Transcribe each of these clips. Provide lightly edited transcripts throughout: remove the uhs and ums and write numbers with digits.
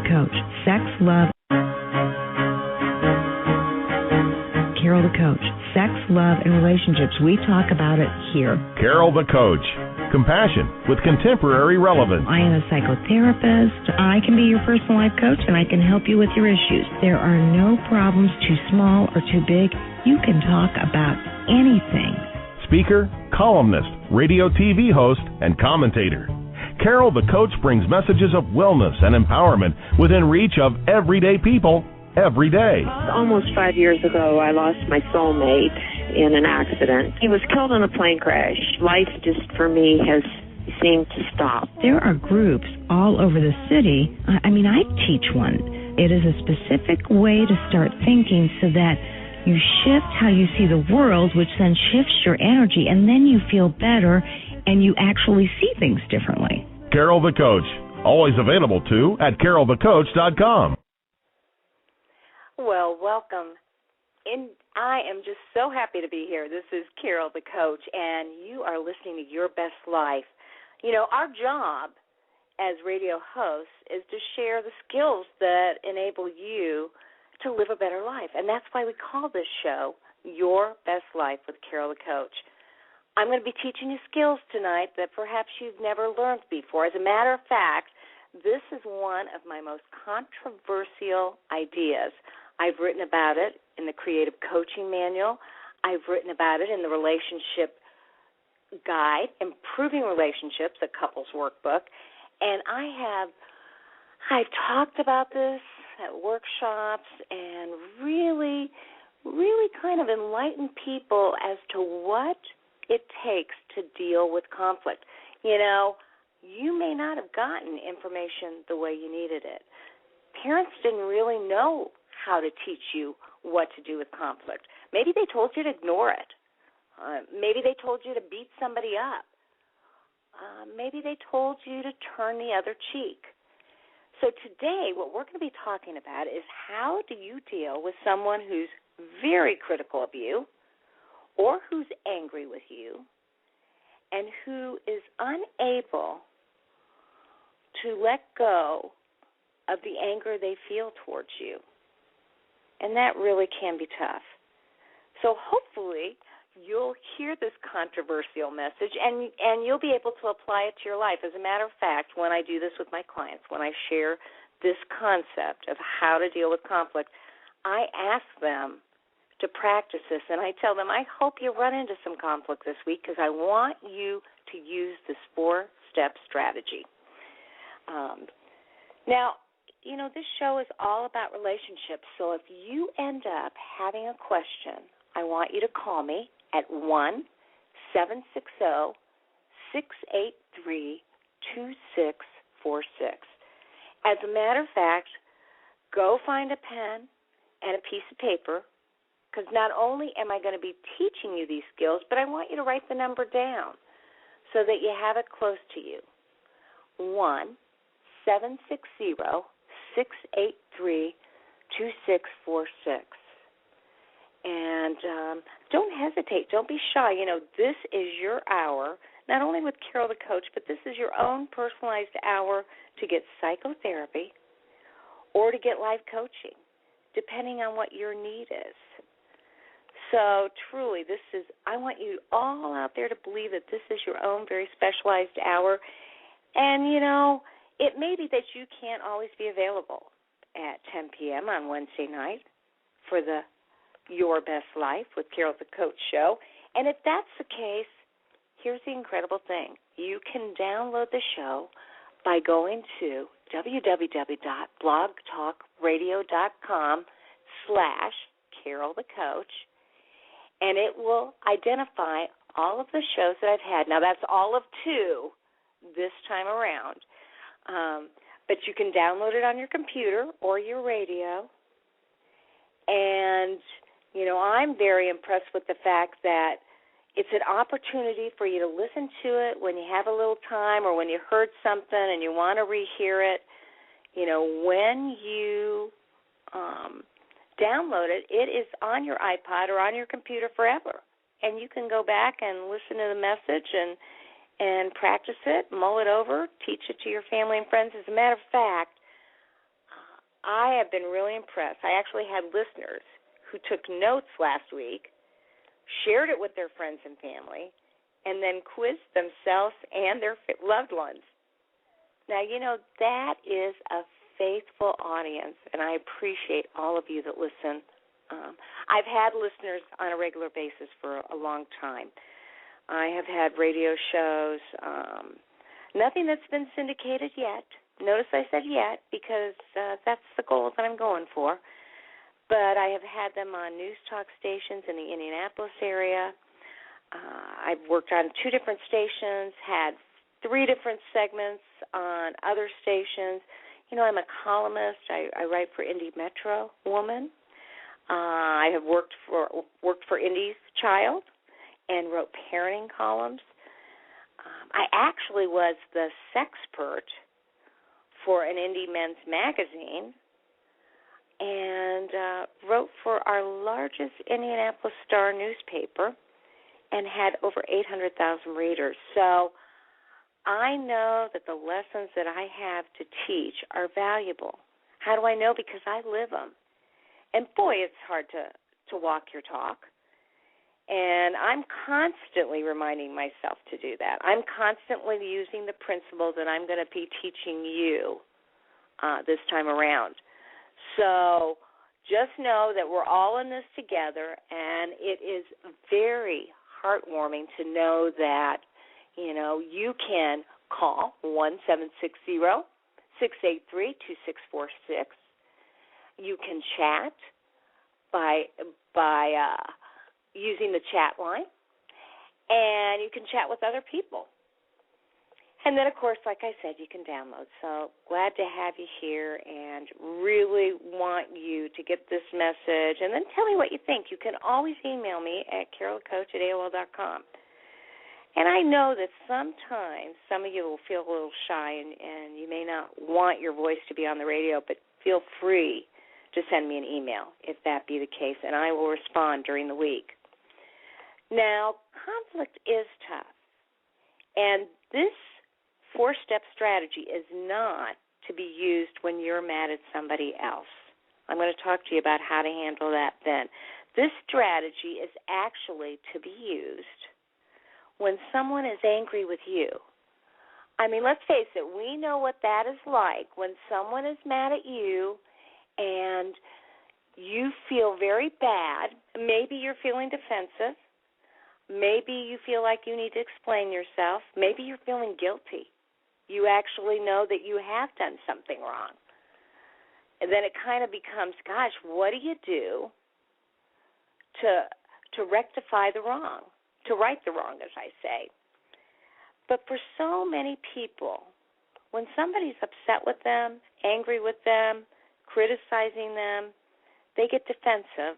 the Coach. Sex, love. Carol the Coach. Sex, love, and relationships. We talk about it here. Carol the Coach. Compassion with contemporary relevance. I am a psychotherapist. I can be your personal life coach, and I can help you with your issues. There are no problems too small or too big. You can talk about anything. Speaker, columnist, radio TV host, and commentator. Carol the Coach brings messages of wellness and empowerment within reach of everyday people every day. Almost 5 years ago, I lost my soulmate in an accident. He was killed in a plane crash. Life just, for me, has seemed to stop. There are groups all over the city. I teach one. It is a specific way to start thinking so that you shift how you see the world, which then shifts your energy, and then you feel better and you actually see things differently. Carol the Coach, always available too at carolthecoach.com. Well, welcome. I am just so happy to be here. This is Carol the Coach, and you are listening to Your Best Life. You know, our job as radio hosts is to share the skills that enable you to live a better life, and that's why we call this show Your Best Life with Carol the Coach. I'm going to be teaching you skills tonight that perhaps you've never learned before. As a matter of fact, this is one of my most controversial ideas. I've written about it in the Creative Coaching Manual. I've written about it in the Relationship Guide, Improving Relationships, a couples workbook. And I've talked about this at workshops and really kind of enlightened people as to what it takes to deal with conflict. You know, you may not have gotten information the way you needed it. Parents didn't really know how to teach you what to do with conflict. Maybe they told you to ignore it. Maybe they told you to beat somebody up. Maybe they told you to turn the other cheek. So today what we're going to be talking about is how do you deal with someone who's very critical of you or who's angry with you and who is unable to let go of the anger they feel towards you. And that really can be tough. So hopefully you'll hear this controversial message and you'll be able to apply it to your life. As a matter of fact, when I do this with my clients, when I share this concept of how to deal with conflict, I ask them to practice this, and I tell them, I hope you run into some conflict this week because I want you to use this 4-step strategy. Now, you know, this show is all about relationships, so if you end up having a question, I want you to call me at 1-760-683-2646. As a matter of fact, go find a pen and a piece of paper, because not only am I going to be teaching you these skills, but I want you to write the number down so that you have it close to you. 1-760-683-2646. And don't hesitate. Don't be shy. You know, this is your hour, not only with Carol the Coach, but this is your own personalized hour to get psychotherapy or to get life coaching, depending on what your need is. So truly, I want you all out there to believe that this is your own very specialized hour. And, you know, it may be that you can't always be available at 10 p.m. on Wednesday night for the Your Best Life with Carol the Coach show. And if that's the case, here's the incredible thing. You can download the show by going to www.blogtalkradio.com/CarolTheCoach, and it will identify all of the shows that I've had. Now, that's all of 2 this time around. But you can download it on your computer or your radio. And, you know, I'm very impressed with the fact that it's an opportunity for you to listen to it when you have a little time or when you heard something and you want to rehear it. You know, when you download it, it is on your iPod or on your computer forever. And you can go back and listen to the message and practice it, mull it over, teach it to your family and friends. As a matter of fact, I have been really impressed. I actually had listeners who took notes last week, shared it with their friends and family, and then quizzed themselves and their loved ones. Now, that is a faithful audience, and I appreciate all of you that listen. I've had listeners on a regular basis for a long time. I have had radio shows, nothing that's been syndicated yet. Notice I said yet because that's the goal that I'm going for. But I have had them on news talk stations in the Indianapolis area. I've worked on 2 different stations, had 3 different segments on other stations. I'm a columnist. I write for Indy Metro Woman. I have worked for Indy's Child and wrote parenting columns. I actually was the sexpert for an Indy Men's magazine and wrote for our largest Indianapolis Star newspaper and had over 800,000 readers. So I know that the lessons that I have to teach are valuable. How do I know? Because I live them. And, boy, it's hard to walk your talk. And I'm constantly reminding myself to do that. I'm constantly using the principles that I'm going to be teaching you this time around. So just know that we're all in this together, and it is very heartwarming to know that, you can call 1-760-683-2646. You can chat by using the chat line, and you can chat with other people. And then, of course, like I said, you can download. So glad to have you here and really want you to get this message. And then tell me what you think. You can always email me at carolcoach@AOL.com. And I know that sometimes some of you will feel a little shy and you may not want your voice to be on the radio, but feel free to send me an email if that be the case, and I will respond during the week. Now, conflict is tough, and this 4-step strategy is not to be used when you're mad at somebody else. I'm going to talk to you about how to handle that then. This strategy is actually to be used when someone is angry with you. I mean, let's face it, we know what that is like when someone is mad at you and you feel very bad. Maybe you're feeling defensive. Maybe you feel like you need to explain yourself. Maybe you're feeling guilty. You actually know that you have done something wrong. And then it kind of becomes, gosh, what do you do to rectify the wrong, to right the wrong, as I say? But for so many people, when somebody's upset with them, angry with them, criticizing them, they get defensive,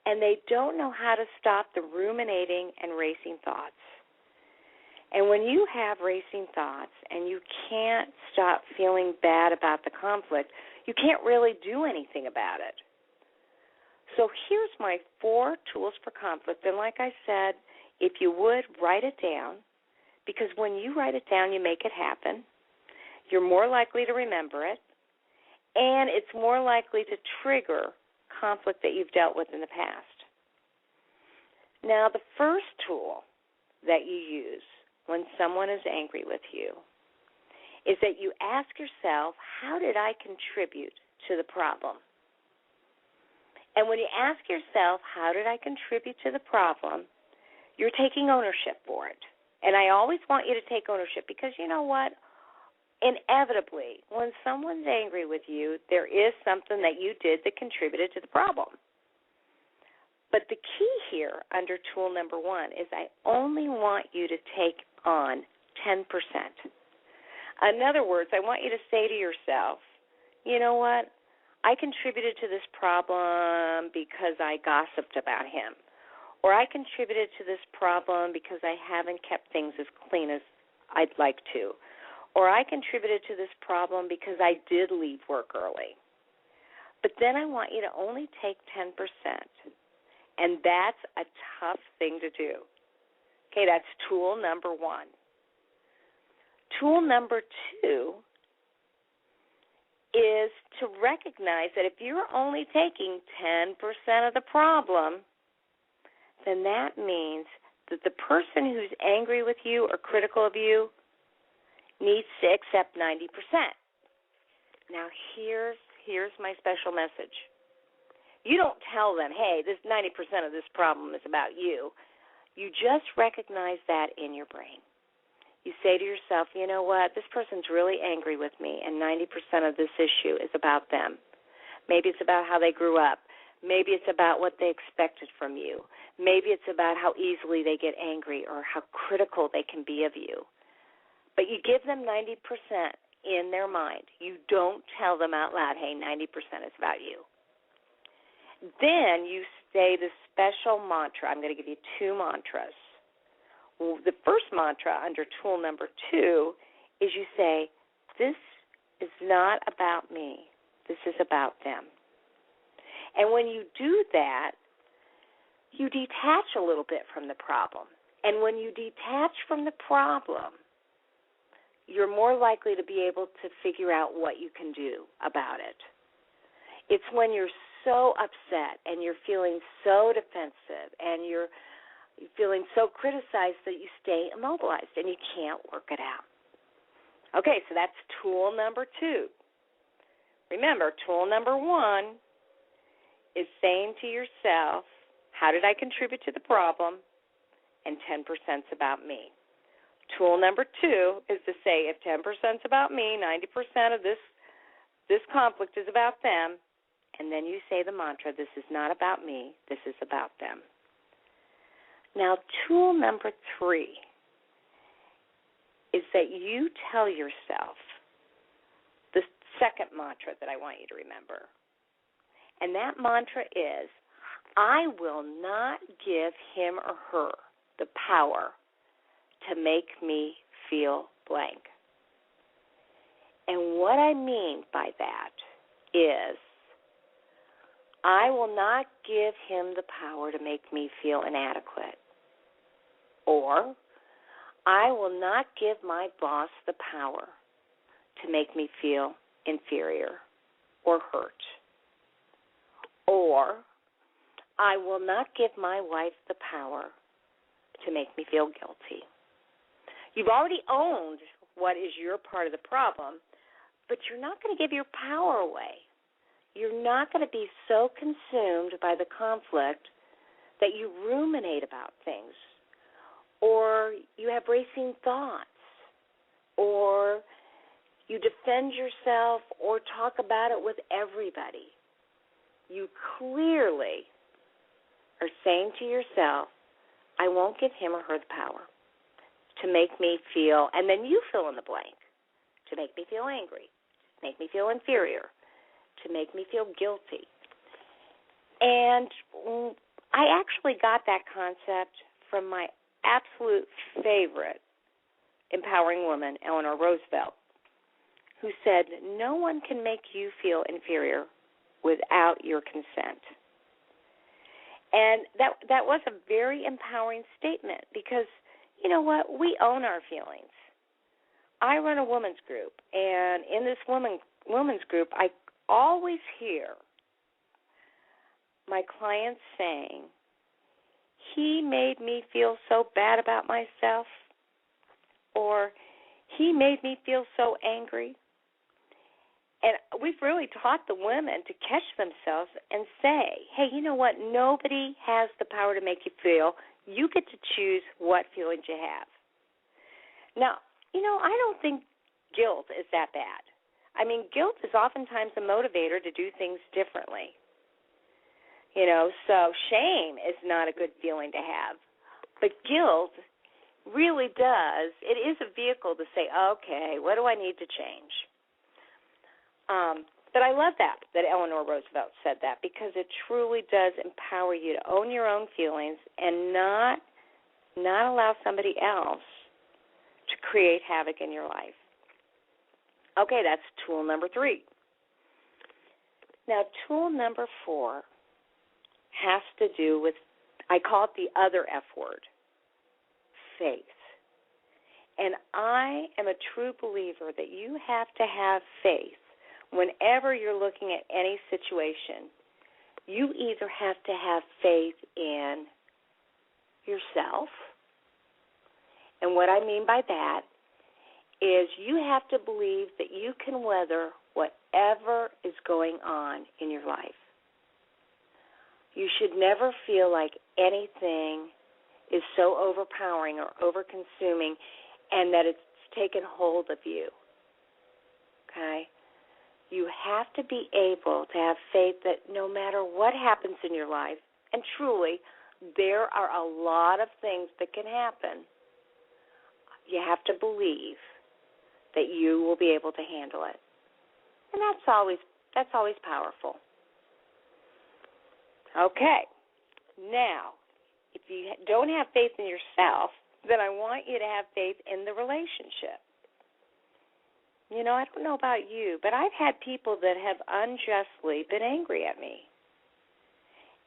and they don't know how to stop the ruminating and racing thoughts. And when you have racing thoughts and you can't stop feeling bad about the conflict, you can't really do anything about it. So here's my 4 tools for conflict. And like I said, if you would, write it down, because when you write it down, you make it happen. You're more likely to remember it, and it's more likely to trigger conflict that you've dealt with in the past. Now, the first tool that you use when someone is angry with you is that you ask yourself, how did I contribute to the problem? And when you ask yourself, how did I contribute to the problem, you're taking ownership for it. And I always want you to take ownership because you know what? Inevitably, when someone's angry with you, there is something that you did that contributed to the problem. But the key here under tool number 1 is I only want you to take on 10%. In other words, I want you to say to yourself, you know what? I contributed to this problem because I gossiped about him. Or I contributed to this problem because I haven't kept things as clean as I'd like to. Or I contributed to this problem because I did leave work early. But then I want you to only take 10%. And that's a tough thing to do. Okay, that's tool number 1. Tool number 2 is to recognize that if you're only taking 10% of the problem, then that means that the person who's angry with you or critical of you needs to accept 90%. Now, here's my special message. You don't tell them, hey, this 90% of this problem is about you. You just recognize that in your brain. You say to yourself, you know what, this person's really angry with me, and 90% of this issue is about them. Maybe it's about how they grew up. Maybe it's about what they expected from you. Maybe it's about how easily they get angry or how critical they can be of you. But you give them 90% in their mind. You don't tell them out loud, hey, 90% is about you. Then you say the special mantra. I'm going to give you two mantras. The first mantra under tool number 2 is you say, this is not about me. This is about them. And when you do that, you detach a little bit from the problem. And when you detach from the problem, you're more likely to be able to figure out what you can do about it. It's when you're so upset and you're feeling so defensive and you're feeling so criticized that you stay immobilized and you can't work it out. Okay, so that's tool number 2. Remember, tool number 1 is saying to yourself, how did I contribute to the problem? And 10% is about me. Tool number 2 is to say, if 10% is about me, 90% of this conflict is about them, and then you say the mantra, this is not about me, this is about them. Now, tool number 3 is that you tell yourself the second mantra that I want you to remember. And that mantra is, I will not give him or her the power to make me feel blank. And what I mean by that is, I will not give him the power to make me feel inadequate. Or, I will not give my boss the power to make me feel inferior or hurt. Or, I will not give my wife the power to make me feel guilty. You've already owned what is your part of the problem, but you're not going to give your power away. You're not going to be so consumed by the conflict that you ruminate about things, or you have racing thoughts, or you defend yourself or talk about it with everybody. You clearly are saying to yourself, I won't give him or her the power to make me feel, and then you fill in the blank, to make me feel angry, to make me feel inferior, to make me feel guilty. And I actually got that concept from my absolute favorite empowering woman, Eleanor Roosevelt, who said, no one can make you feel inferior without your consent. And that was a very empowering statement because, you know what, we own our feelings. I run a women's group, and in this women's group, I always hear my clients saying, he made me feel so bad about myself, or he made me feel so angry. And we've really taught the women to catch themselves and say, hey, you know what, nobody has the power to make you feel. You get to choose what feelings you have. Now, you know, I don't think guilt is that bad. I mean, guilt is oftentimes a motivator to do things differently. You know, so shame is not a good feeling to have. But guilt really does, it is a vehicle to say, okay, what do I need to change? But I love that Eleanor Roosevelt said that, because it truly does empower you to own your own feelings and not allow somebody else to create havoc in your life. Okay, that's tool number 3. Now, tool number 4 has to do with, I call it the other F word, faith. And I am a true believer that you have to have faith whenever you're looking at any situation, you either have to have faith in yourself, and what I mean by that is you have to believe that you can weather whatever is going on in your life. You should never feel like anything is so overpowering or over-consuming and that it's taken hold of you, okay? You have to be able to have faith that no matter what happens in your life, and truly, there are a lot of things that can happen, you have to believe that you will be able to handle it. And that's always powerful. Okay. Now, if you don't have faith in yourself, then I want you to have faith in the relationship. You know, I don't know about you, but I've had people that have unjustly been angry at me.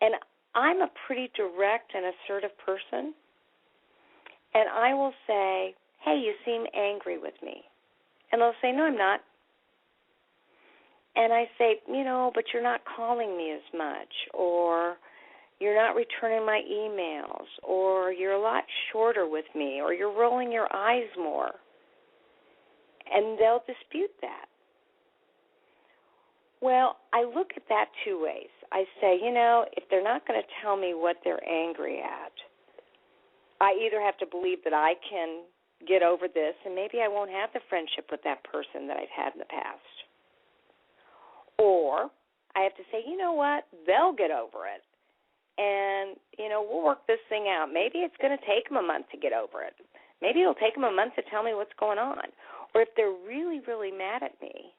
And I'm a pretty direct and assertive person. And I will say, hey, you seem angry with me. And they'll say, no, I'm not. And I say, you know, but you're not calling me as much, or you're not returning my emails, or you're a lot shorter with me, or you're rolling your eyes more. And they'll dispute that. Well, I look at that two ways. I say, you know, if they're not going to tell me what they're angry at, I either have to believe that I can get over this, and maybe I won't have the friendship with that person that I've had in the past. Or I have to say, you know what, they'll get over it. And, you know, we'll work this thing out. Maybe it's going to take them a month to get over it. Maybe it'll take them a month to tell me what's going on. Or if they're really, really mad at me,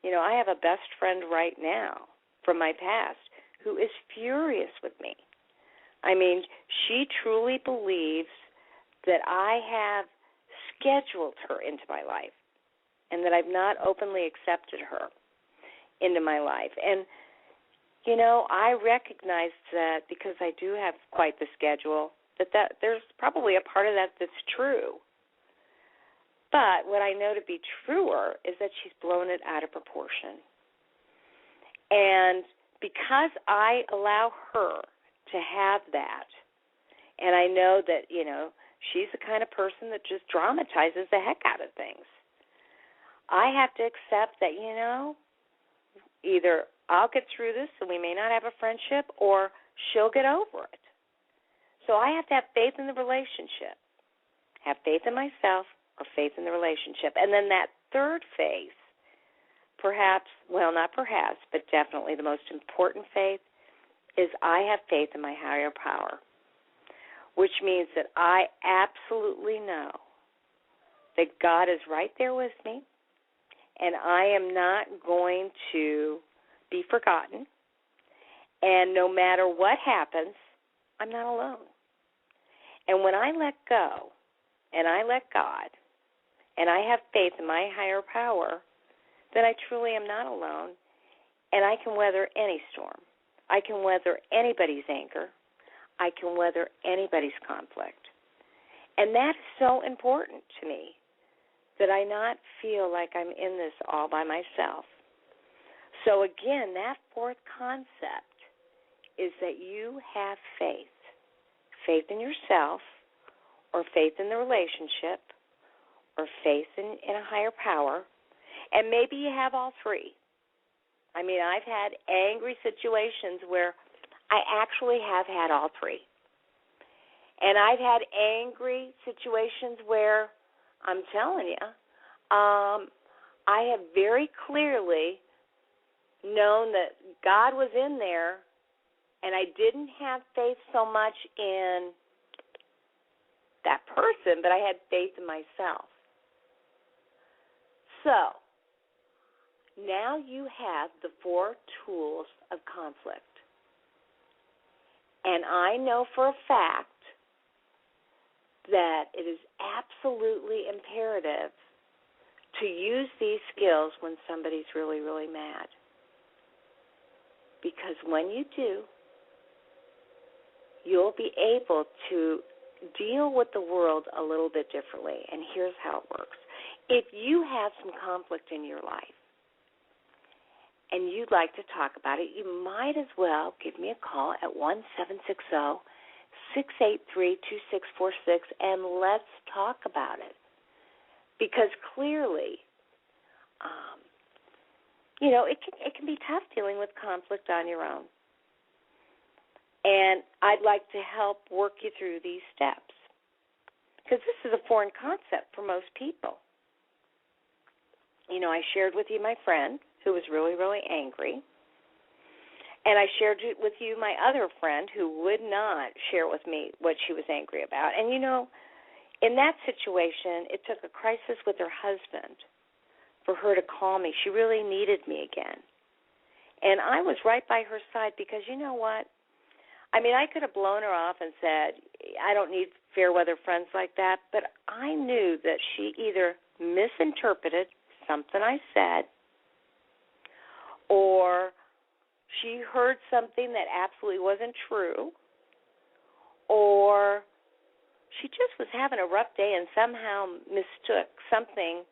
you know, I have a best friend right now from my past who is furious with me. I mean, she truly believes that I have scheduled her into my life and that I've not openly accepted her into my life. And, you know, I recognize that because I do have quite the schedule, that there's probably a part of that that's true. But what I know to be truer is that she's blown it out of proportion. And because I allow her to have that, and I know that, you know, she's the kind of person that just dramatizes the heck out of things, I have to accept that, you know, either I'll get through this and we may not have a friendship, or she'll get over it. So I have to have faith in the relationship, have faith in myself, or faith in the relationship. And then that third phase, perhaps, well, not perhaps, but definitely the most important faith, is I have faith in my higher power, which means that I absolutely know that God is right there with me, and I am not going to be forgotten. And no matter what happens, I'm not alone. And when I let go, and I let God, and I have faith in my higher power, then I truly am not alone, and I can weather any storm. I can weather anybody's anger. I can weather anybody's conflict. And that is so important to me, that I not feel like I'm in this all by myself. So again, that fourth concept is that you have faith. Faith in yourself, or faith in the relationship, or faith in a higher power. And maybe you have all three. I mean, I've had angry situations where I actually have had all three. And I've had angry situations where, I'm telling you, I have very clearly known that God was in there, and I didn't have faith so much in that person, but I had faith in myself. So, now you have the 4 tools of conflict. And I know for a fact that it is absolutely imperative to use these skills when somebody's really, really mad. Because when you do, you'll be able to deal with the world a little bit differently. And here's how it works. If you have some conflict in your life, and you'd like to talk about it, you might as well give me a call at 1-760-683-2646, and let's talk about it. Because clearly, it can be tough dealing with conflict on your own. And I'd like to help work you through these steps, because this is a foreign concept for most people. I shared with you my friend who was really, really angry, and I shared with you my other friend who would not share with me what she was angry about. And, in that situation, it took a crisis with her husband for her to call me. She really needed me again. And I was right by her side because you know what? I could have blown her off and said, I don't need fair weather friends like that, but I knew that she either misinterpreted something I said, or she heard something that absolutely wasn't true, or she just was having a rough day and somehow mistook something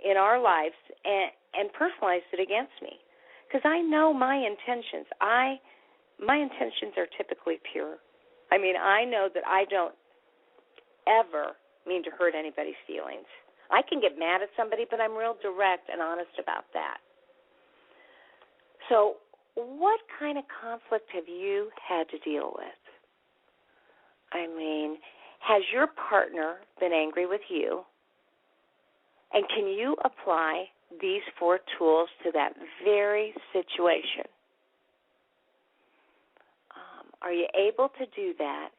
in our lives and personalized it against me. Because I know my intentions. My intentions are typically pure. I know that I don't ever mean to hurt anybody's feelings. I can get mad at somebody, but I'm real direct and honest about that. So what kind of conflict have you had to deal with? Has your partner been angry with you? And can you apply these 4 tools to that very situation? Are you able to do that?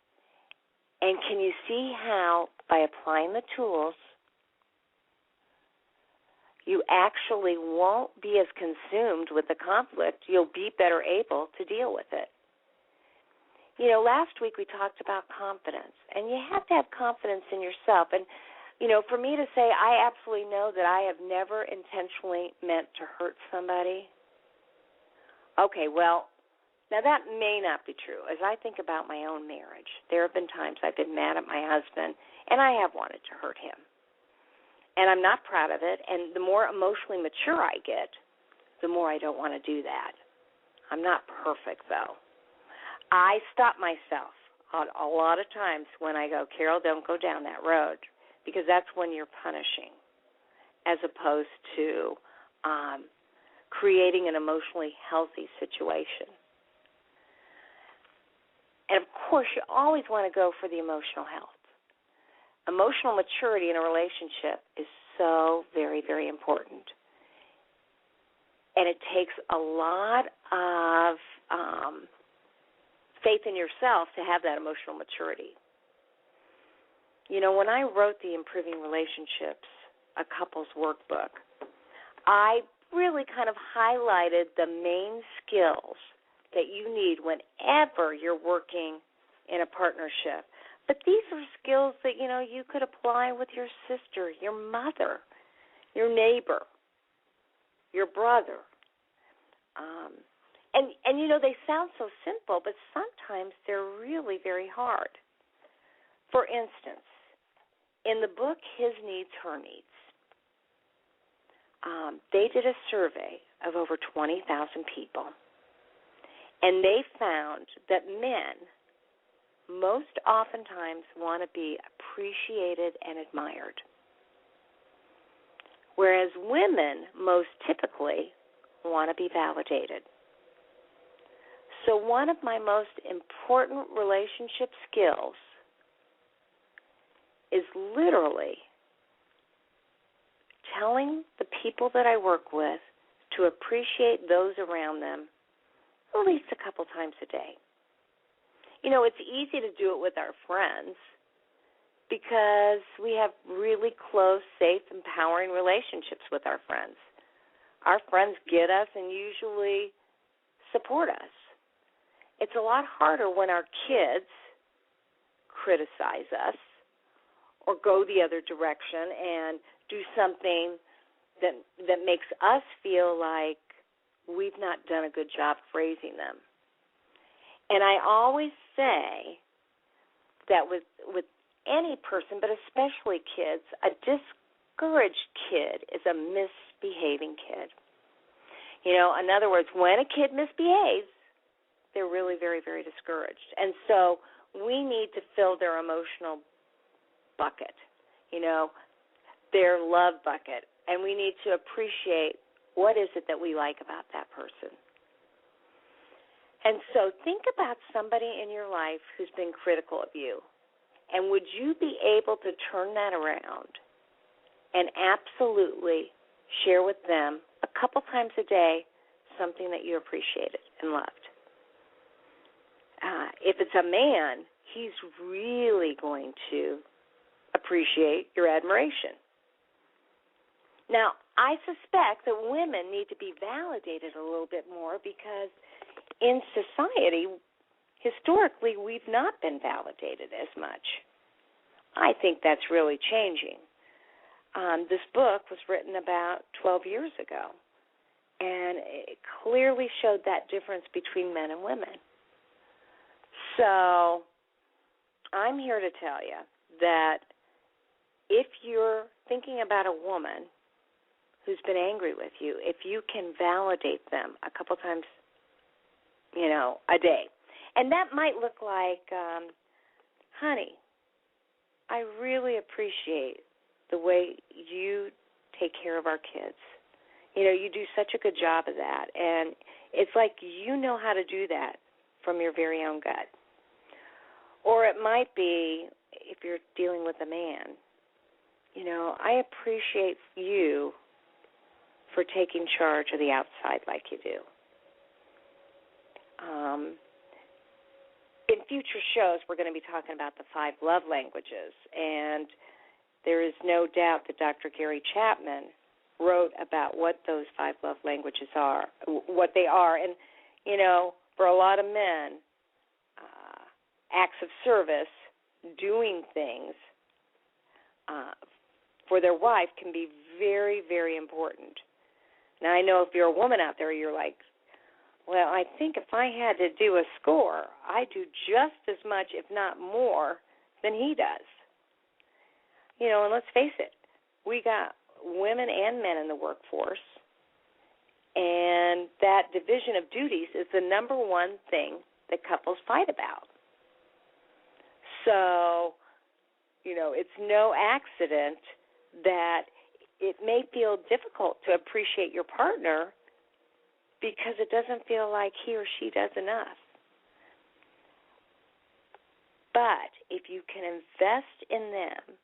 And can you see how, by applying the tools, you actually won't be as consumed with the conflict? You'll be better able to deal with it. Last week we talked about confidence, and you have to have confidence in yourself. And, for me to say I absolutely know that I have never intentionally meant to hurt somebody, okay, well, now that may not be true. As I think about my own marriage, there have been times I've been mad at my husband, and I have wanted to hurt him. And I'm not proud of it, and the more emotionally mature I get, the more I don't want to do that. I'm not perfect, though. I stop myself a lot of times when I go, Carol, don't go down that road, because that's when you're punishing, as opposed to creating an emotionally healthy situation. And, of course, you always want to go for the emotional health. Emotional maturity in a relationship is so very, very important. And it takes a lot of faith in yourself to have that emotional maturity. When I wrote the Improving Relationships, a couples workbook, I really kind of highlighted the main skills that you need whenever you're working in a partnership. But these are skills that, you could apply with your sister, your mother, your neighbor, your brother. And they sound so simple, but sometimes they're really very hard. For instance, in the book, His Needs, Her Needs, they did a survey of over 20,000 people, and they found that men most oftentimes want to be appreciated and admired, whereas women most typically want to be validated. So one of my most important relationship skills is literally telling the people that I work with to appreciate those around them at least a couple times a day. It's easy to do it with our friends because we have really close, safe, empowering relationships with our friends. Our friends get us and usually support us. It's a lot harder when our kids criticize us or go the other direction and do something that makes us feel like we've not done a good job of raising them. And I always say that with any person, but especially kids, a discouraged kid is a misbehaving kid. In other words, when a kid misbehaves, they're really very, very discouraged. And so we need to fill their emotional bucket, their love bucket. And we need to appreciate what is it that we like about that person. And so think about somebody in your life who's been critical of you. And would you be able to turn that around and absolutely share with them a couple times a day something that you appreciated and loved? If it's a man, he's really going to appreciate your admiration. Now, I suspect that women need to be validated a little bit more because in society, historically, we've not been validated as much. I think that's really changing. This book was written about 12 years ago, and it clearly showed that difference between men and women. So I'm here to tell you that if you're thinking about a woman who's been angry with you, if you can validate them a couple times, a day. And that might look like, honey, I really appreciate the way you take care of our kids. You do such a good job of that. And it's like you know how to do that from your very own gut. Or it might be, if you're dealing with a man, I appreciate you for taking charge of the outside like you do. In future shows, we're going to be talking about the 5 love languages, and there is no doubt that Dr. Gary Chapman wrote about what those 5 love languages are, what they are. And, for a lot of men, acts of service, doing things for their wife can be very, very important. Now, I know if you're a woman out there, you're like, well, I think if I had to do a score, I do just as much, if not more, than he does. And let's face it, we got women and men in the workforce, and that division of duties is the number one thing that couples fight about. So, it's no accident that it may feel difficult to appreciate your partner because it doesn't feel like he or she does enough. But if you can invest in them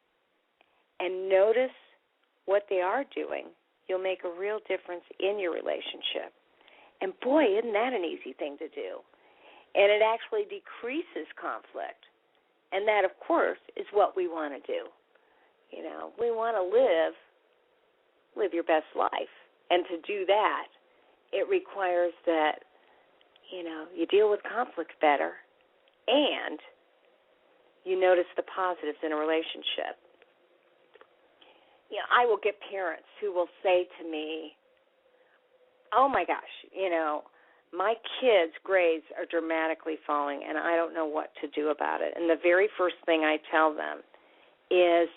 and notice what they are doing, you'll make a real difference in your relationship. And boy, isn't that an easy thing to do. And it actually decreases conflict. And that, of course, is what we want to do. We want to live your best life. And to do that, it requires that, you deal with conflict better and you notice the positives in a relationship. I will get parents who will say to me, oh, my gosh, my kids' grades are dramatically falling, and I don't know what to do about it. And the very first thing I tell them is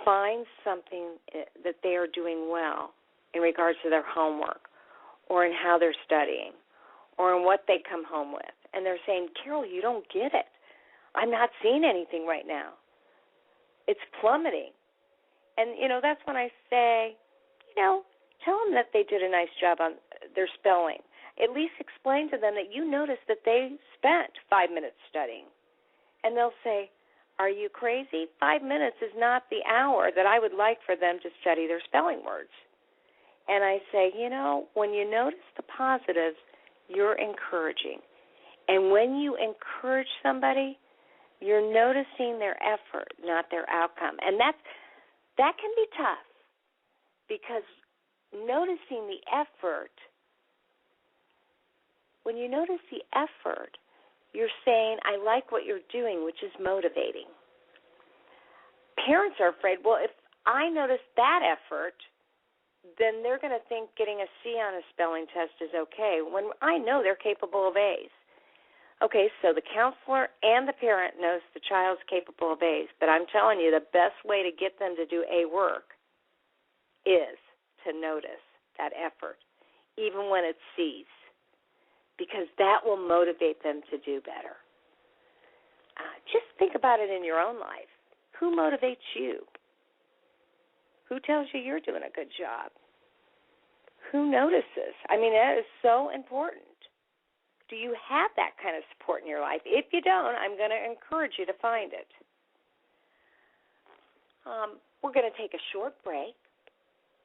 find something that they are doing well in regards to their homework or in how they're studying or in what they come home with. And they're saying, Carol, you don't get it. I'm not seeing anything right now. It's plummeting. And, that's when I say, tell them that they did a nice job on their spelling. At least explain to them that you noticed that they spent 5 minutes studying. And they'll say, are you crazy? 5 minutes is not the hour that I would like for them to study their spelling words. And I say, when you notice the positives, you're encouraging. And when you encourage somebody, you're noticing their effort, not their outcome. And that can be tough because noticing the effort, when you notice the effort, you're saying, I like what you're doing, which is motivating. Parents are afraid, well, if I notice that effort, then they're going to think getting a C on a spelling test is okay, when I know they're capable of A's. Okay, so the counselor and the parent knows the child's capable of A's, but I'm telling you the best way to get them to do A work is to notice that effort. even when it sees, because that will motivate them to do better. Just think about it in your own life. Who motivates you? Who tells you you're doing a good job? Who notices? I mean, that is so important. Do you have that kind of support in your life? If you don't, I'm going to encourage you to find it. We're going to take a short break,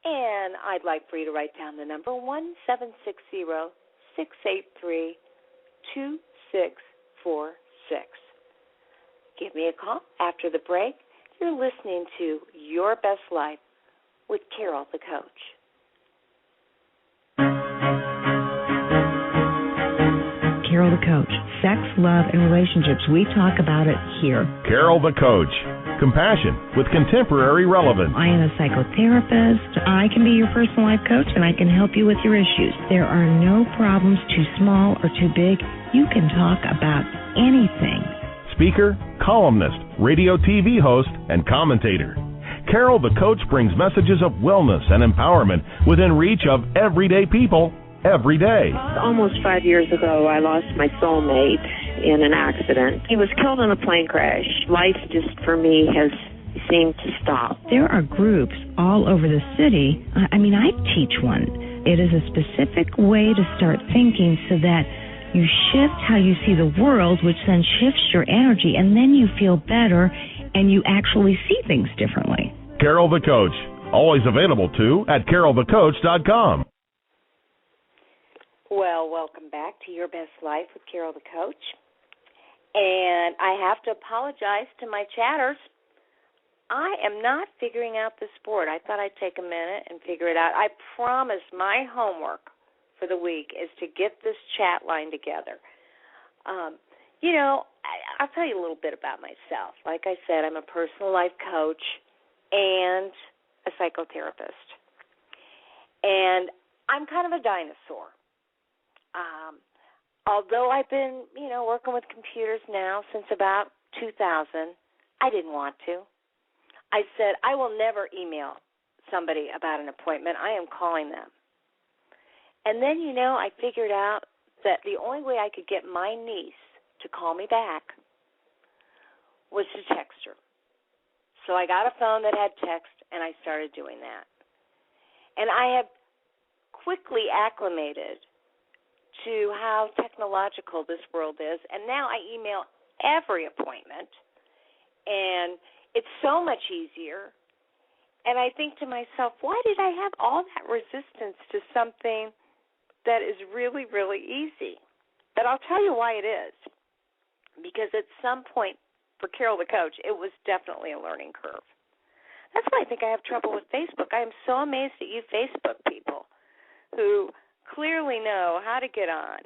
and I'd like for you to write down the number 1-760-683-2646. Give me a call after the break. You're listening to Your Best Life with Carol the Coach. Carol the Coach. Sex, love, and relationships. We talk about it here. Carol the Coach. Compassion with contemporary relevance. I am a psychotherapist. I can be your personal life coach, and I can help you with your issues. There are no problems too small or too big. You can talk about anything. Speaker, columnist, radio TV host, and commentator. Carol the Coach brings messages of wellness and empowerment within reach of everyday people every day. Almost 5 years ago, I lost my soulmate in an accident. He was killed in a plane crash. Life just, for me, has seemed to stop. There are groups all over the city. I teach one. It is a specific way to start thinking so that you shift how you see the world, which then shifts your energy, and then you feel better and you actually see things differently. Carol the Coach. Always available, too, at carolthecoach.com. Well, welcome back to Your Best Life with Carol the Coach. And I have to apologize to my chatters. I am not figuring out this board. I thought I'd take a minute and figure it out. I promise my homework for the week is to get this chat line together. I'll tell you a little bit about myself. Like I said, I'm a personal life coach and a psychotherapist. And I'm kind of a dinosaur. Although I've been, working with computers now since about 2000, I didn't want to. I said, I will never email somebody about an appointment. I am calling them. And then, I figured out that the only way I could get my niece to call me back was to text her. So I got a phone that had text, and I started doing that. And I have quickly acclimated to how technological this world is, and now I email every appointment, and it's so much easier. And I think to myself, why did I have all that resistance to something that is really, really easy? But I'll tell you why it is. Because at some point, for Carol the Coach, it was definitely a learning curve. That's why I think I have trouble with Facebook. I am so amazed at you Facebook people who clearly know how to get on,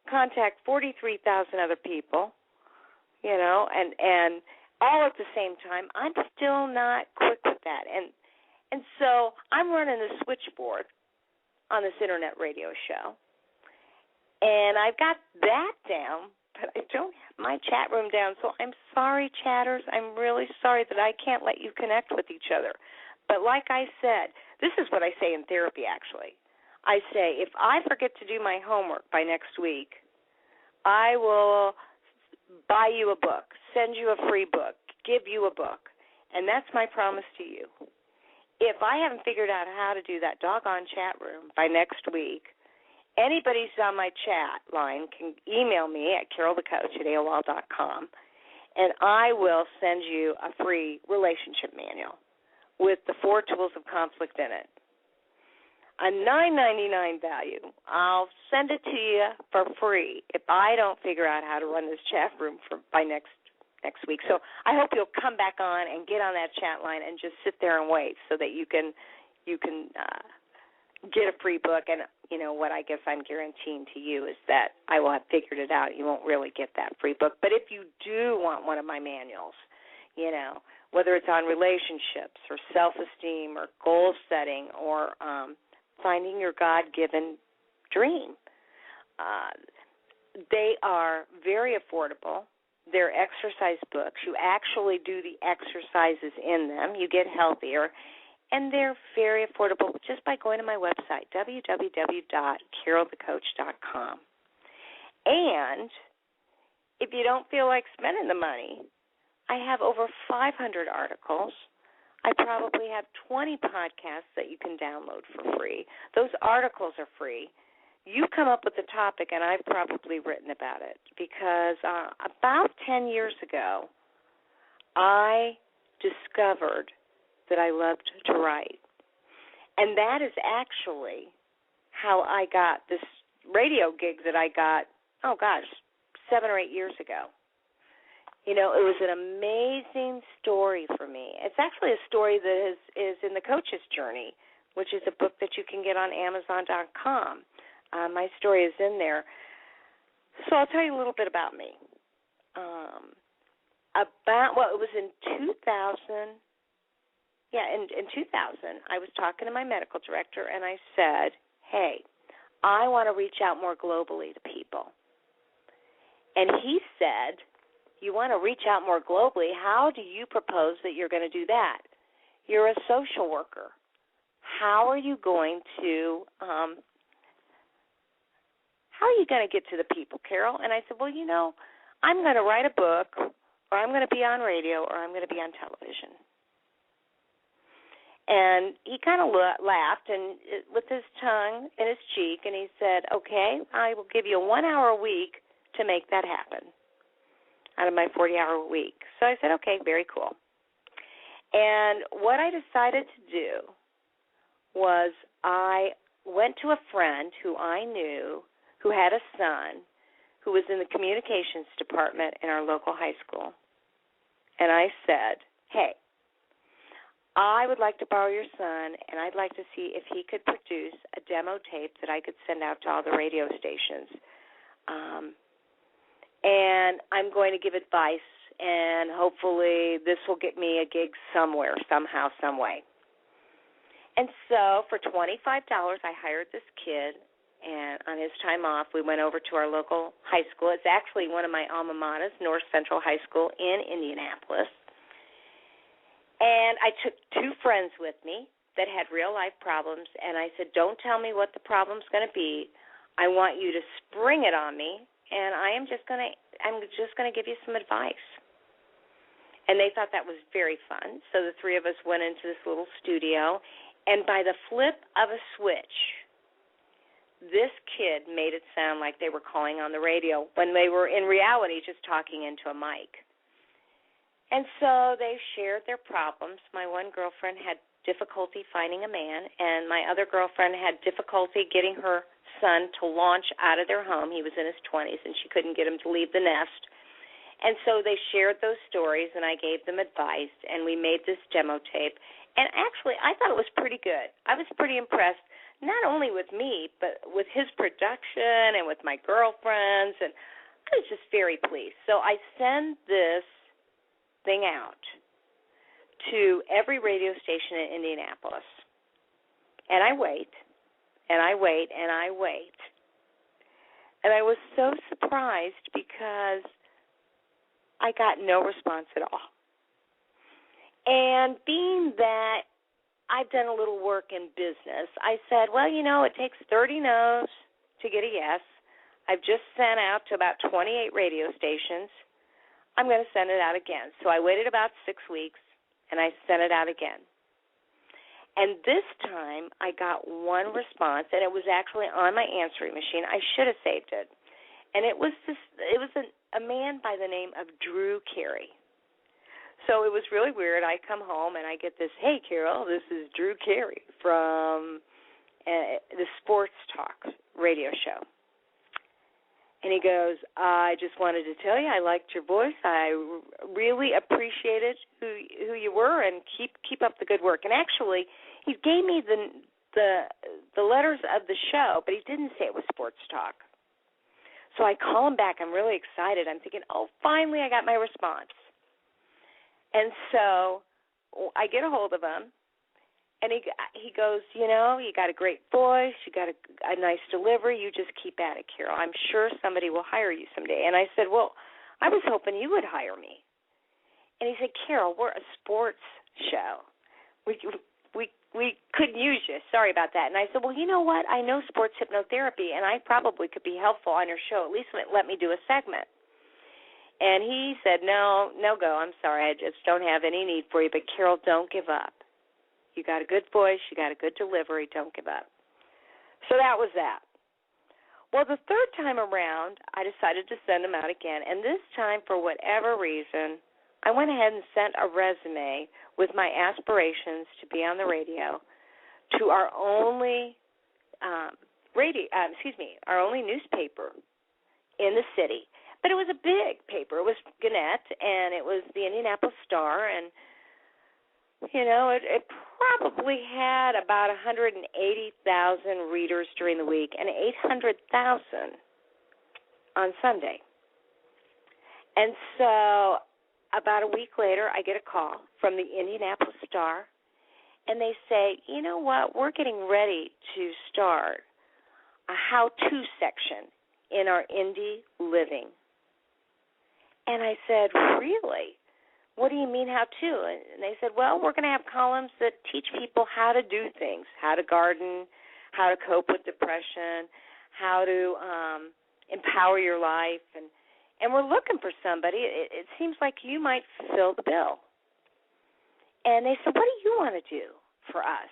contact 43,000 other people, and all at the same time. I'm still not quick with that. And so I'm running the switchboard on this internet radio show, and I've got that down, but I don't have my chat room down. So I'm sorry, chatters. I'm really sorry that I can't let you connect with each other. But like I said, this is what I say in therapy, actually. I say, if I forget to do my homework by next week, I will buy you a book, send you a free book, give you a book, and that's my promise to you. If I haven't figured out how to do that doggone chat room by next week, anybody who's on my chat line can email me at carolthecoach@AOL.com, and I will send you a free relationship manual with the 4 tools of conflict in it. A $9.99 value. I'll send it to you for free if I don't figure out how to run this chat room by next week. So I hope you'll come back on and get on that chat line and just sit there and wait so that you can get a free book. And what I guess I'm guaranteeing to you is that I will have figured it out. You won't really get that free book. But if you do want one of my manuals, whether it's on relationships or self-esteem or goal setting or finding your God-given dream. They are very affordable. They're exercise books. You actually do the exercises in them. You get healthier. And they're very affordable just by going to my website, www.carolthecoach.com. And if you don't feel like spending the money, I have over 500 articles. I probably have 20 podcasts that you can download for free. Those articles are free. You come up with the topic, and I've probably written about it because about 10 years ago, I discovered that I loved to write. And that is actually how I got this radio gig that I got, 7 or 8 years ago. You know, it was an amazing story for me. It's actually a story that is in the Coach's Journey, which is a book that you can get on Amazon.com. My story is in there. So I'll tell you a little bit about me. It was in 2000. Yeah, in 2000, I was talking to my medical director, and I said, hey, I want to reach out more globally to people. And he said, you want to reach out more globally? How do you propose that you're going to do that? You're a social worker. How are you going to get to the people, Carol? And I said, well, you know, I'm going to write a book, or I'm going to be on radio, or I'm going to be on television. And he kind of laughed and with his tongue in his cheek, and he said, okay, I will give you 1 hour a week to make that happen out of my 40-hour week. So I said, okay, very cool. And what I decided to do was I went to a friend who I knew who had a son who was in the communications department in our local high school. And I said, hey, I would like to borrow your son, and I'd like to see if he could produce a demo tape that I could send out to all the radio stations. And I'm going to give advice, and hopefully this will get me a gig somewhere, somehow, some way. And so for $25, I hired this kid, and on his time off, we went over to our local high school. It's actually one of my alma maters, North Central High School in Indianapolis. And I took 2 friends with me that had real-life problems, and I said, don't tell me what the problem's going to be. I want you to spring it on me, and I'm just going to give you some advice. And they thought that was very fun. So the 3 of us went into this little studio, and by the flip of a switch, this kid made it sound like they were calling on the radio when they were in reality just talking into a mic. And so they shared their problems. My one girlfriend had difficulty finding a man, and my other girlfriend had difficulty getting her son to launch out of their home. He was in his 20s, and she couldn't get him to leave the nest. And so they shared those stories, and I gave them advice, and we made this demo tape. And actually, I thought it was pretty good. I was pretty impressed, not only with me, but with his production and with my girlfriends, and I was just very pleased. So I send this thing out to every radio station in Indianapolis. And I wait, and I wait, and I wait. And I was so surprised because I got no response at all. And being that I've done a little work in business, I said, well, you know, it takes 30 no's to get a yes. I've just sent out to about 28 radio stations. I'm going to send it out again. So I waited about 6 weeks, and I sent it out again. And this time I got one response, and it was actually on my answering machine. I should have saved it. And it was a man by the name of Drew Carey. So it was really weird. I come home, and I get this, hey, Carol, this is Drew Carey from the Sports Talk radio show. And he goes, I just wanted to tell you I liked your voice. I really appreciated who you were, and keep up the good work. And actually, he gave me the letters of the show, but he didn't say it was Sports Talk. So I call him back. I'm really excited. I'm thinking, oh, finally I got my response. And so I get a hold of him, and he goes, you know, you got a great voice, you got a nice delivery, you just keep at it, Carol. I'm sure somebody will hire you someday. And I said, well, I was hoping you would hire me. And he said, Carol, we're a sports show. We we couldn't use you. Sorry about that. And I said, well, you know what? I know sports hypnotherapy, and I probably could be helpful on your show. At least let me do a segment. And he said, no go. I'm sorry. I just don't have any need for you. But, Carol, don't give up. You got a good voice. You got a good delivery. Don't give up. So that was that. Well, the third time around, I decided to send him out again. And this time, for whatever reason, I went ahead and sent a resume with my aspirations to be on the radio to our only our only newspaper in the city. But it was a big paper. It was Gannett, and it was the Indianapolis Star, and it probably had about 180,000 readers during the week and 800,000 on Sunday. And so about a week later, I get a call from the Indianapolis Star, and they say, you know what, we're getting ready to start a how-to section in our Indy Living. And I said, really? What do you mean how-to? And they said, well, we're going to have columns that teach people how to do things, how to garden, how to cope with depression, how to empower your life. And we're looking for somebody. It seems like you might fill the bill. And they said, what do you want to do for us?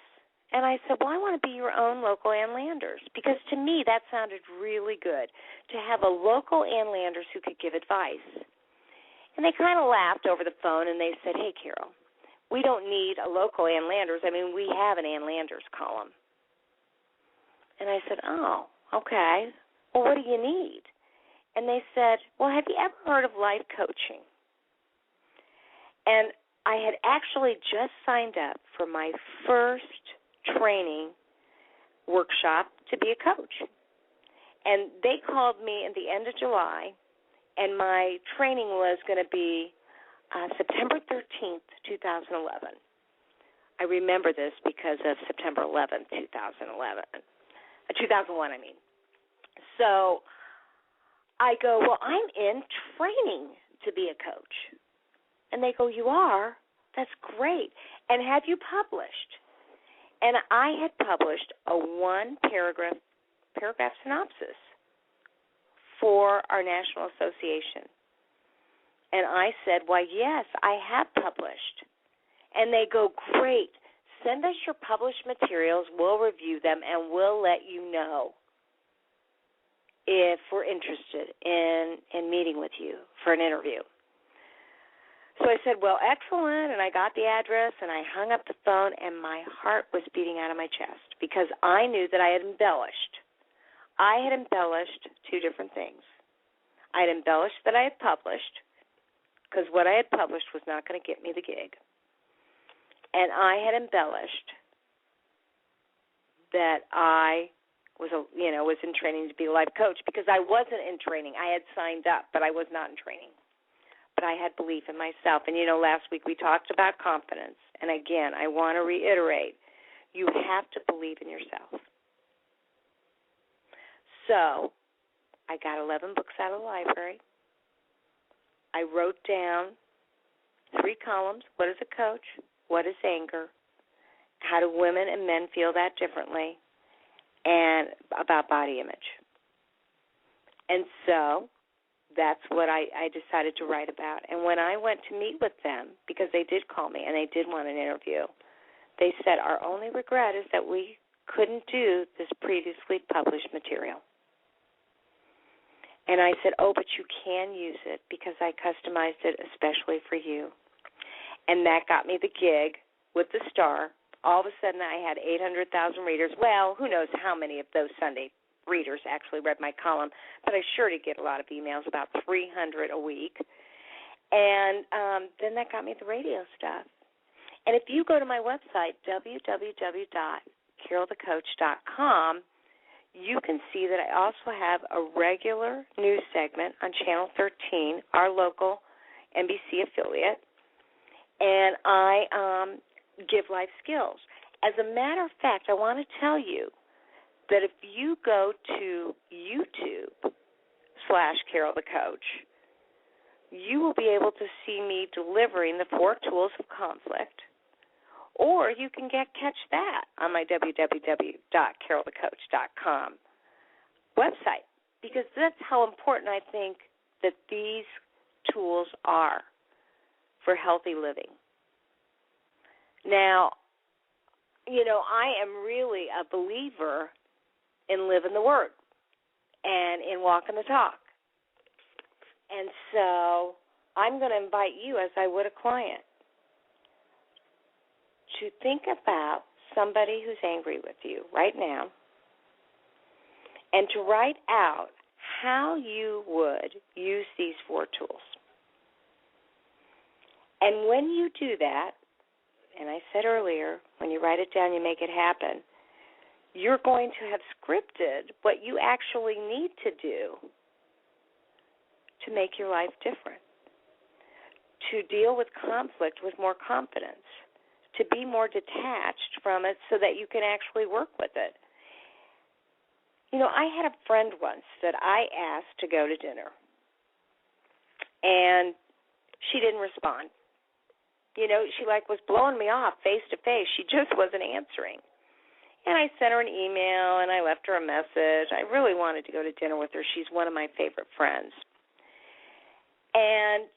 And I said, well, I want to be your own local Ann Landers, because to me that sounded really good, to have a local Ann Landers who could give advice. And they kind of laughed over the phone, and they said, hey, Carol, we don't need a local Ann Landers. I mean, we have an Ann Landers column. And I said, oh, okay. Well, what do you need? And they said, well, have you ever heard of life coaching? And I had actually just signed up for my first training workshop to be a coach. And they called me at the end of July, and my training was going to be September 13th, 2011. I remember this because of September 11th, 2001, I mean. So I go, well, I'm in training to be a coach. And they go, you are? That's great. And have you published? And I had published a one-paragraph synopsis for our national association. And I said, why, yes, I have published. And they go, great. Send us your published materials. We'll review them, and we'll let you know if we're interested in meeting with you for an interview. So I said, well, excellent, and I got the address, and I hung up the phone, and my heart was beating out of my chest because I knew that I had embellished. I had embellished two different things. I had embellished that I had published, because what I had published was not going to get me the gig. And I had embellished that I was in training to be a life coach, because I wasn't in training. I had signed up, but I was not in training. But I had belief in myself. And, last week we talked about confidence. And, again, I want to reiterate, you have to believe in yourself. So I got 11 books out of the library. I wrote down 3 columns. What is a coach? What is anger? How do women and men feel that differently? And about body image. And so that's what I decided to write about. And when I went to meet with them, because they did call me and they did want an interview, they said, our only regret is that we couldn't do this previously published material. And I said, oh, but you can use it because I customized it especially for you. And that got me the gig with the Star. All of a sudden I had 800,000 readers. Well, who knows how many of those Sunday readers actually read my column, but I sure did get a lot of emails, about 300 a week. And then that got me the radio stuff. And if you go to my website, www.carolthecoach.com, you can see that I also have a regular news segment on Channel 13, our local NBC affiliate, and I give life skills. As a matter of fact, I want to tell you that if you go to YouTube/Carol the Coach, you will be able to see me delivering the 4 tools of conflict, Or you can catch that on my www.carolthecoach.com website, because that's how important I think that these tools are for healthy living. Now, I am really a believer in living the Word and in walking the talk. And so I'm going to invite you, as I would a client, to think about somebody who's angry with you right now and to write out how you would use these 4 tools. And when you do that, and I said earlier, when you write it down, you make it happen, you're going to have scripted what you actually need to do to make your life different, to deal with conflict with more confidence, to be more detached from it so that you can actually work with it. I had a friend once that I asked to go to dinner, and she didn't respond. She was blowing me off face to face. She just wasn't answering. And I sent her an email, and I left her a message. I really wanted to go to dinner with her. She's one of my favorite friends. And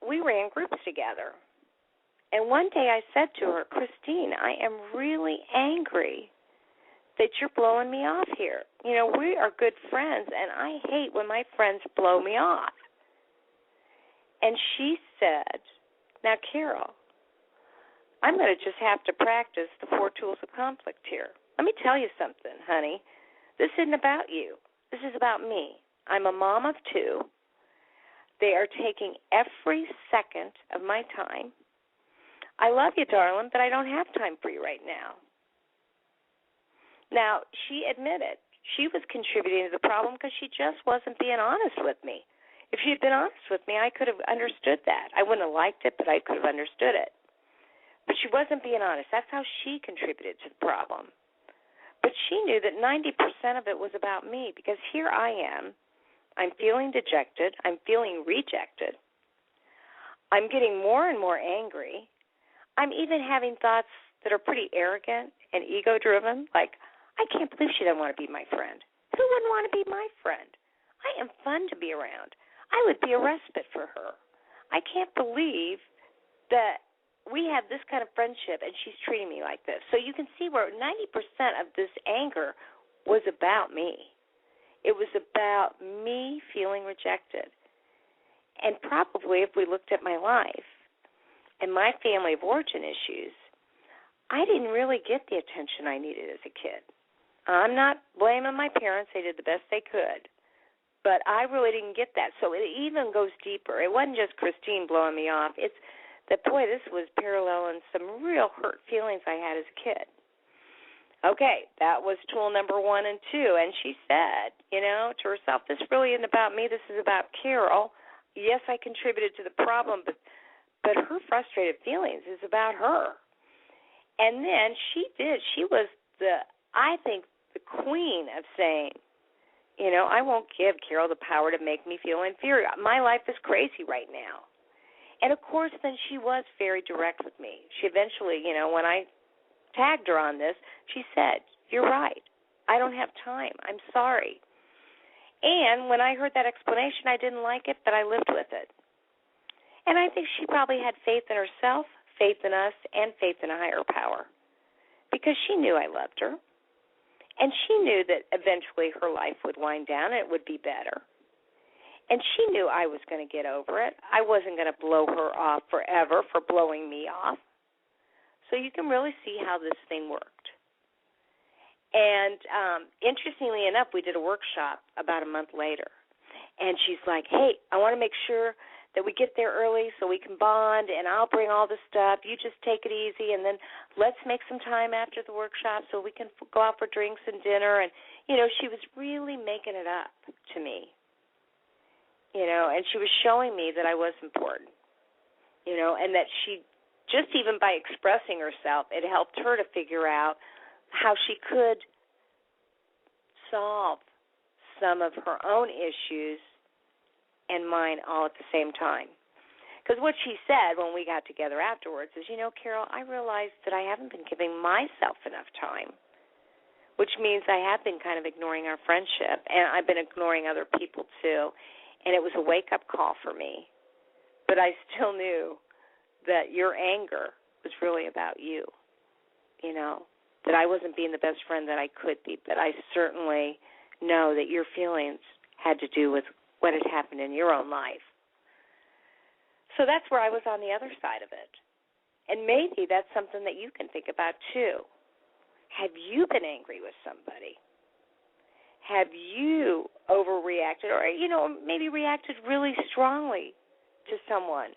we ran groups together. And one day I said to her, Christine, I am really angry that you're blowing me off here. We are good friends, and I hate when my friends blow me off. And she said, now, Carol, I'm going to just have to practice the 4 tools of conflict here. Let me tell you something, honey. This isn't about you. This is about me. I'm a mom of 2. They are taking every second of my time. I love you, darling, but I don't have time for you right now. Now, she admitted she was contributing to the problem because she just wasn't being honest with me. If she had been honest with me, I could have understood that. I wouldn't have liked it, but I could have understood it. But she wasn't being honest. That's how she contributed to the problem. But she knew that 90% of it was about me, because here I am. I'm feeling dejected. I'm feeling rejected. I'm getting more and more angry. I'm even having thoughts that are pretty arrogant and ego-driven, like, I can't believe she doesn't want to be my friend. Who wouldn't want to be my friend? I am fun to be around. I would be a respite for her. I can't believe that we have this kind of friendship and she's treating me like this. So you can see where 90% of this anger was about me. It was about me feeling rejected. And probably if we looked at my life and my family of origin issues, I didn't really get the attention I needed as a kid. I'm not blaming my parents. They did the best they could. But I really didn't get that. So it even goes deeper. It wasn't just Christine blowing me off. It's that, boy, this was paralleling some real hurt feelings I had as a kid. Okay, that was tool number 1 and 2. And she said, to herself, this really isn't about me. This is about Carol. Yes, I contributed to the problem, but her frustrated feelings is about her. And then she did. She was I think, the queen of saying, I won't give Carol the power to make me feel inferior. My life is crazy right now. And, of course, then she was very direct with me. She eventually, when I tagged her on this, she said, you're right. I don't have time. I'm sorry. And when I heard that explanation, I didn't like it, but I lived with it. And I think she probably had faith in herself, faith in us, and faith in a higher power, because she knew I loved her. And she knew that eventually her life would wind down and it would be better. And she knew I was going to get over it. I wasn't going to blow her off forever for blowing me off. So you can really see how this thing worked. And interestingly enough, we did a workshop about a month later. And she's like, hey, I want to make sure that we get there early so we can bond, and I'll bring all the stuff. You just take it easy, and then let's make some time after the workshop so we can go out for drinks and dinner. And, she was really making it up to me, and she was showing me that I was important, and that she, just even by expressing herself, it helped her to figure out how she could solve some of her own issues and mine all at the same time. Because what she said when we got together afterwards is, Carol, I realized that I haven't been giving myself enough time, which means I have been kind of ignoring our friendship, and I've been ignoring other people too, and it was a wake-up call for me. But I still knew that your anger was really about you, that I wasn't being the best friend that I could be, but I certainly know that your feelings had to do with what had happened in your own life. So that's where I was on the other side of it. And maybe that's something that you can think about too. Have you been angry with somebody? Have you overreacted or, maybe reacted really strongly to someone?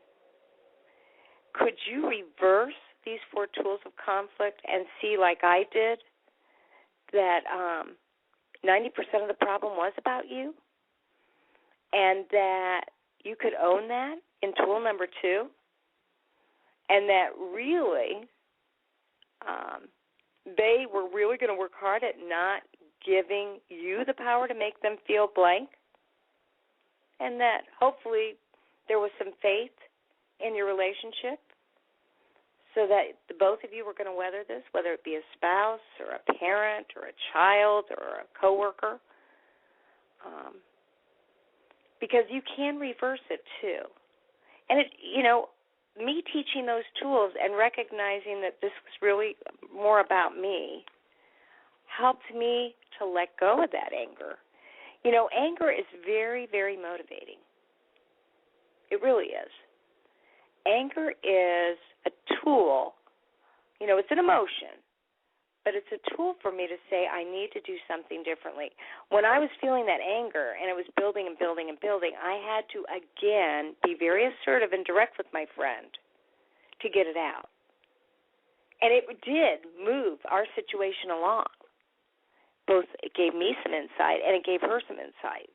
Could you reverse these 4 tools of conflict and see, like I did, that 90% of the problem was about you, and that you could own that in tool number 2, and that really they were really going to work hard at not giving you the power to make them feel blank, and that hopefully there was some faith in your relationship so that the both of you were going to weather this, whether it be a spouse or a parent or a child or a coworker, because you can reverse it too. And me teaching those tools and recognizing that this was really more about me helped me to let go of that anger. Anger is very, very motivating. It really is. Anger is a tool. It's an emotion, but it's a tool for me to say I need to do something differently. When I was feeling that anger and it was building and building and building, I had to, again, be very assertive and direct with my friend to get it out. And it did move our situation along. Both it gave me some insight and it gave her some insight.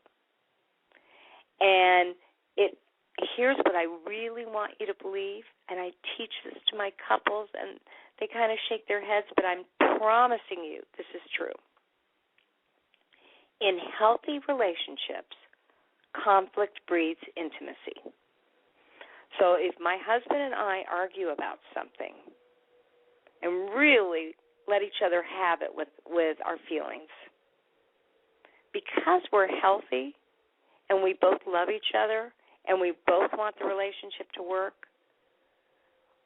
And here's what I really want you to believe, and I teach this to my couples, and they kind of shake their heads, but I'm promising you this is true. In healthy relationships, conflict breeds intimacy. So if my husband and I argue about something and really let each other have it with our feelings, because we're healthy and we both love each other and we both want the relationship to work,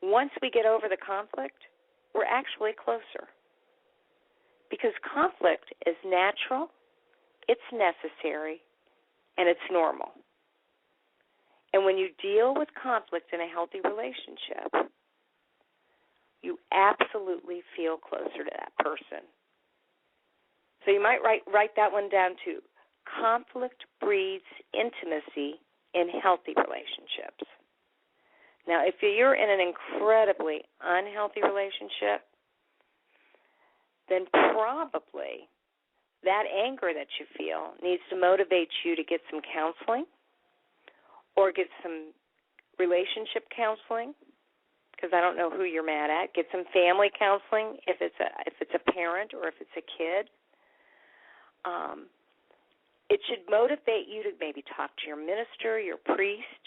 once we get over the conflict, we're actually closer. Because conflict is natural, it's necessary, and it's normal. And when you deal with conflict in a healthy relationship, you absolutely feel closer to that person. So you might write that one down too. Conflict breeds intimacy in healthy relationships. Now, if you're in an incredibly unhealthy relationship, then probably that anger that you feel needs to motivate you to get some counseling or get some relationship counseling, because I don't know who you're mad at. Get some family counseling if it's a parent or if it's a kid. It should motivate you to maybe talk to your minister, your priest,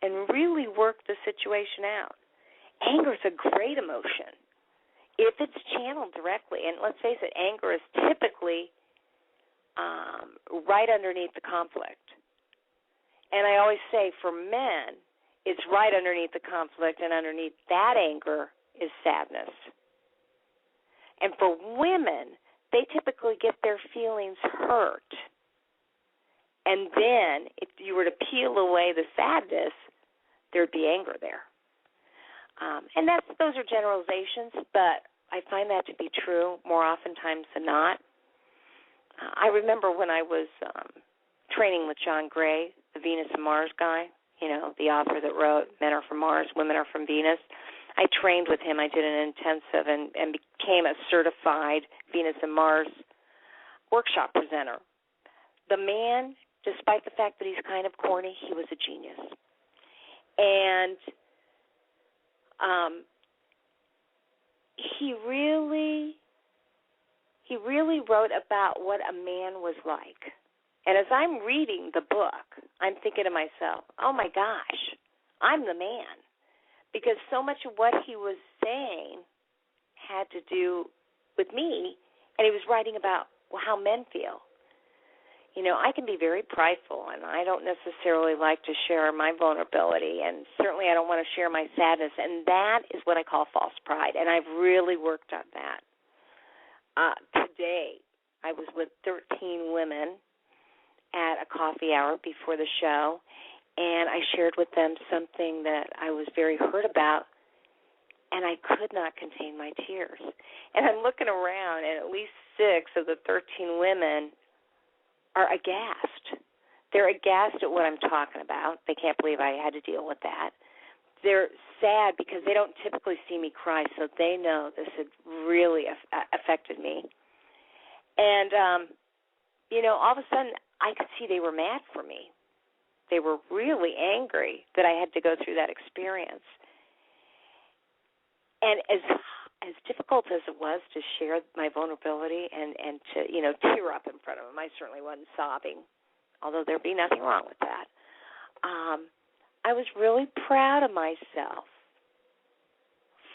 and really work the situation out. Anger is a great emotion if it's channeled directly. And let's face it, anger is typically right underneath the conflict. And I always say for men, it's right underneath the conflict, and underneath that anger is sadness. And for women, they typically get their feelings hurt. And then if you were to peel away the sadness, there'd be anger there. And those are generalizations, but I find that to be true more oftentimes than not. I remember when I was training with John Gray, the Venus and Mars guy, the author that wrote Men Are From Mars, Women Are From Venus. I trained with him. I did an intensive and became a certified Venus and Mars workshop presenter. The man, despite the fact that he's kind of corny, he was a genius. And he really wrote about what a man was like. And as I'm reading the book, I'm thinking to myself, oh, my gosh, I'm the man, because so much of what he was saying had to do with me, and he was writing about how men feel. You know, I can be very prideful, and I don't necessarily like to share my vulnerability, and certainly I don't want to share my sadness, and that is what I call false pride, and I've really worked on that. Today, I was with 13 women at a coffee hour before the show, and I shared with them something that I was very hurt about, and I could not contain my tears. And I'm looking around, and at least 6 of the 13 women are aghast. They're aghast at what I'm talking about. They can't believe I had to deal with that. They're sad because they don't typically see me cry, so they know this had really affected me. And, you know, all of a sudden I could see they were mad for me. They were really angry that I had to go through that experience. And as difficult as it was to share my vulnerability and to, you know, tear up in front of them, I certainly wasn't sobbing, although there'd be nothing wrong with that. I was really proud of myself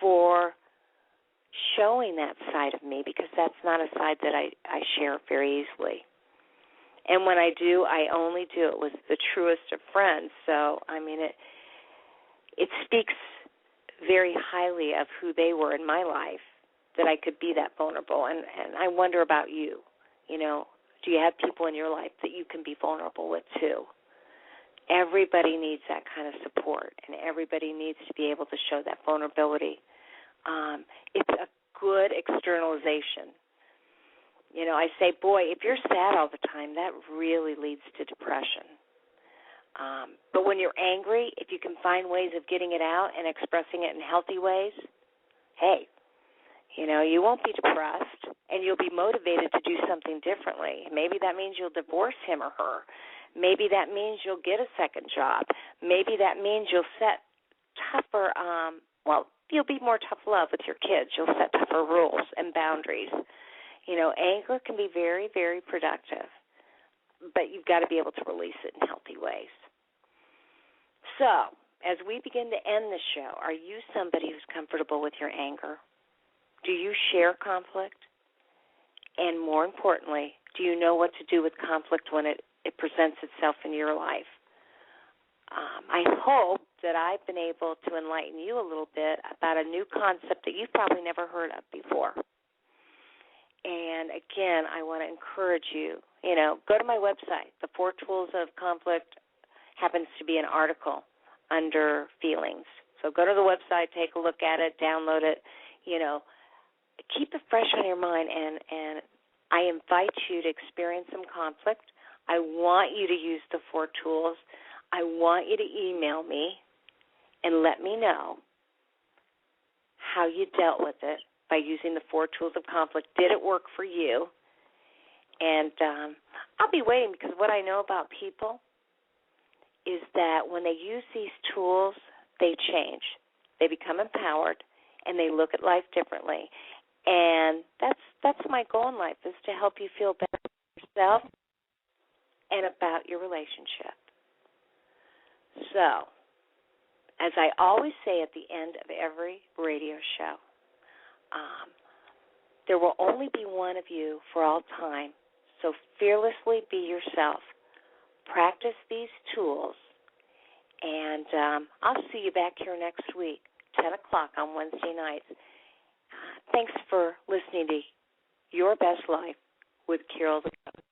for showing that side of me, because that's not a side that I share very easily. And when I do, I only do it with the truest of friends. So, I mean, it speaks very highly of who they were in my life, that I could be that vulnerable. And I wonder about you. You know, do you have people in your life that you can be vulnerable with too? Everybody needs that kind of support, and everybody needs to be able to show that vulnerability. It's a good externalization. You know, I say, boy, if you're sad all the time, that really leads to depression. But when you're angry, if you can find ways of getting it out and expressing it in healthy ways, hey, you know, you won't be depressed, and you'll be motivated to do something differently. Maybe that means you'll divorce him or her. Maybe that means you'll get a second job. Maybe that means you'll set tougher, you'll be more tough love with your kids. You'll set tougher rules and boundaries. You know, anger can be very, very productive, but you've got to be able to release it in healthy ways. So, as we begin to end the show, are you somebody who's comfortable with your anger? Do you share conflict? And more importantly, do you know what to do with conflict when it presents itself in your life? I hope that I've been able to enlighten you a little bit about a new concept that you've probably never heard of before. And again, I want to encourage you, you know, go to my website. The 4 Tools of Conflict happens to be an article under feelings. So go to the website, take a look at it, download it, you know, keep it fresh on your mind, and I invite you to experience some conflict. I want you to use the 4 tools. I want you to email me and let me know how you dealt with it by using the 4 tools of conflict. Did it work for you? And I'll be waiting, because what I know about people is that when they use these tools, they change. They become empowered, and they look at life differently. And that's my goal in life, is to help you feel better about yourself and about your relationship. So, as I always say at the end of every radio show, there will only be one of you for all time, so fearlessly be yourself. Practice these tools, and I'll see you back here next week, 10 o'clock on Wednesday nights. Thanks for listening to Your Best Life with Carol the Coach.